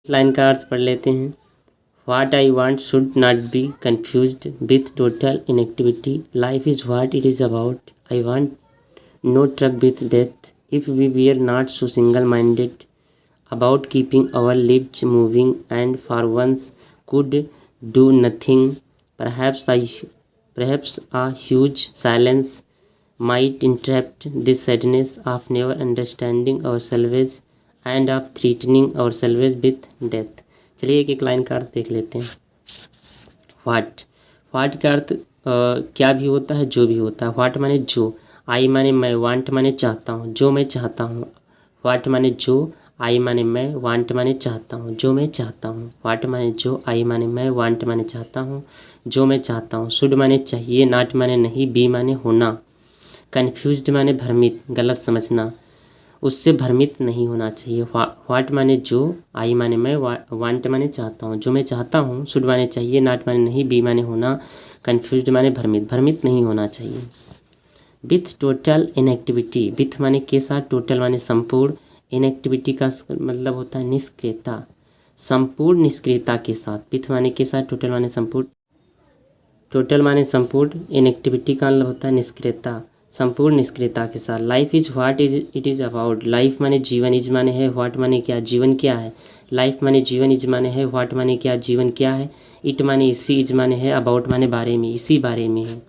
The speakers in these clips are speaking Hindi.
लाइन का अर्थ पढ़ लेते हैं। What I want should not be confused with total inactivity. Life is what it is about. I want no truck with death. If we were not so single-minded about keeping our lives moving and for once could do nothing, perhaps a huge silence might interrupt this sadness of never understanding ourselves and of threatening ourselves with death. चलिए एक एक लाइन का अर्थ देख लेते हैं। वाट का अर्थ क्या भी होता है, जो भी होता है। वाट माने जो, आई माने मैं, वांट माने चाहता हूँ, जो मैं चाहता हूँ। वाट माने जो, आई माने मैं, वांट माने चाहता हूँ, जो मैं चाहता हूँ। वाट माने जो, आई माने मैं, वांट माने चाहता हूँ, जो मैं चाहता हूँ। शुड माने चाहिए, नाट माने नहीं, बी माने होना। कन्फ्यूज्ड माने भ्रमित, गलत समझना, उससे भ्रमित नहीं होना चाहिए। वाट माने जो, आई माने मैं, वांट माने चाहता हूँ, जो मैं चाहता हूँ। शुड माने चाहिए, नाट माने नहीं, बी माने होना, कन्फ्यूज्ड माने भ्रमित नहीं होना चाहिए। विथ टोटल इनएक्टिविटी, विथ माने के साथ, टोटल माने संपूर्ण, इनएक्टिविटी का मतलब होता है निष्क्रियता, संपूर्ण निष्क्रियता के साथ। विथ माने के साथ, टोटल माने संपूर्ण, टोटल माने संपूर्ण, इनएक्टिविटी का मतलब होता है निष्क्रियता, संपूर्ण निष्क्रियता के साथ। Life is what is it is about, life माने जीवन, इज माने है, व्हाट माने क्या, जीवन क्या है। लाइफ माने जीवन, इज माने है, व्हाट माने क्या, जीवन क्या है। इट माने इसी, इज माने है, अबाउट माने बारे में, इसी बारे में है।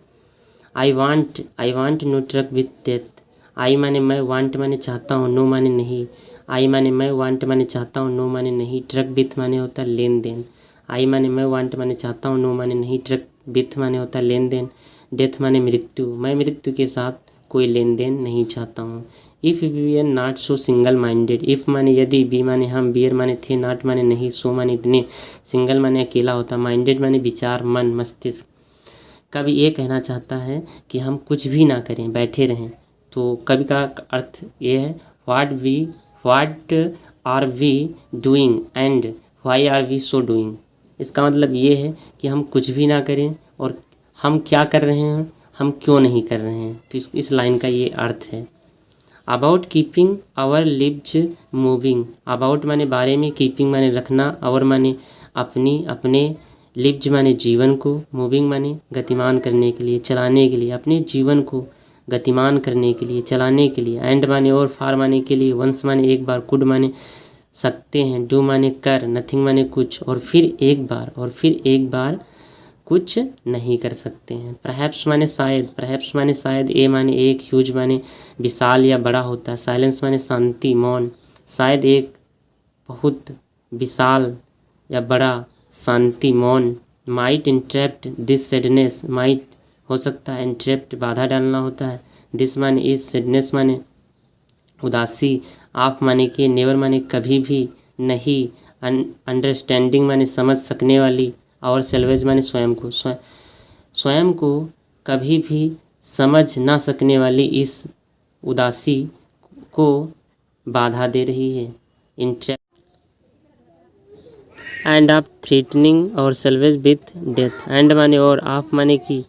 I want no truck with death, I माने मैं, वांट माने चाहता हूँ, नो माने नहीं। आई माने मैं, वांट माने चाहता हूँ, नो माने नहीं। ट्रक विथ माने होता है लेन देन। आई माने मैं, वांट माने चाहता हूँ, नो माने नहीं। ट्रक विथ माने होता है लेन देन। डेथ माने मृत्यु, मैं मृत्यु के साथ कोई लेन देन नहीं चाहता हूँ। If we are not so single minded, if माने यदि, बी माने हम, बियर माने थे, नॉट माने नहीं, सो माने इतने, सिंगल माने अकेला होता, माइंडेड माने विचार, मन, मस्तिष्क। कवि ये कहना चाहता है कि हम कुछ भी ना करें, बैठे रहें। तो कवि का अर्थ ये है, what are we doing and why are we so doing. इसका मतलब ये है कि हम कुछ भी ना करें और हम क्या कर रहे हैं, हम क्यों नहीं कर रहे हैं। तो इस लाइन का ये अर्थ है। About keeping our lives moving, about माने बारे में, कीपिंग माने रखना, आवर माने अपनी, अपने, लिव्स माने जीवन को, मूविंग माने गतिमान करने के लिए, चलाने के लिए, अपने जीवन को गतिमान करने के लिए, चलाने के लिए। एंड माने और, फार माने के लिए, वंस माने एक बार, कुड माने सकते हैं, डू माने कर, नथिंग माने कुछ, और फिर एक बार कुछ नहीं कर सकते हैं। परहैप्स माने शायद, ए माने एक, ह्यूज माने विशाल या बड़ा होता है। साइलेंस माने शांति, मौन। शायद एक बहुत विशाल या बड़ा, शांति, मौन। Might interrupt this sadness, might हो सकता है, इंटरप्ट बाधा डालना होता है। दिस माने इस, सैडनेस माने उदासी। आप माने के, नेवर माने कभी भी नहीं। अंडरस्टैंडिंग माने समझ सकने वाली। और सेल्वेज माने स्वयं को, स्वयं को कभी भी समझ ना सकने वाली इस उदासी को बाधा दे रही है। एंड ऑफ थ्रेटनिंग और सेल्वेज विथ डेथ, एंड माने और, ऑफ माने की।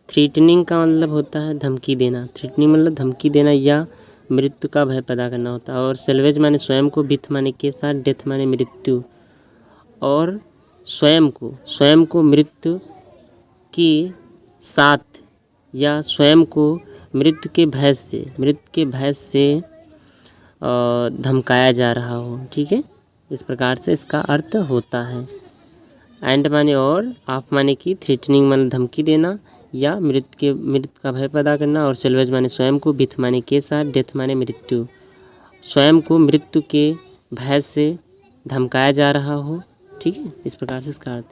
थ्रेटनिंग का मतलब होता है धमकी देना, थ्रेटनिंग मतलब धमकी देना या मृत्यु का भय पैदा करना होता है। और सेल्वेज माने स्वयं को, विथ माने के साथ, डेथ माने मृत्यु। और स्वयं को मृत्यु के साथ या स्वयं को मृत्यु के भय से धमकाया जा रहा हो। ठीक है, इस प्रकार से इसका अर्थ होता है। एंड माने और, ऑफ माने की, थ्रेटनिंग माने धमकी देना या मृत्यु का भय पैदा करना। और सेल्वेज माने स्वयं को, विथ माने के साथ, डेथ माने मृत्यु। स्वयं को मृत्यु के भय से धमकाया जा रहा हो। ठीक है, इस प्रकार से इसका अर्थ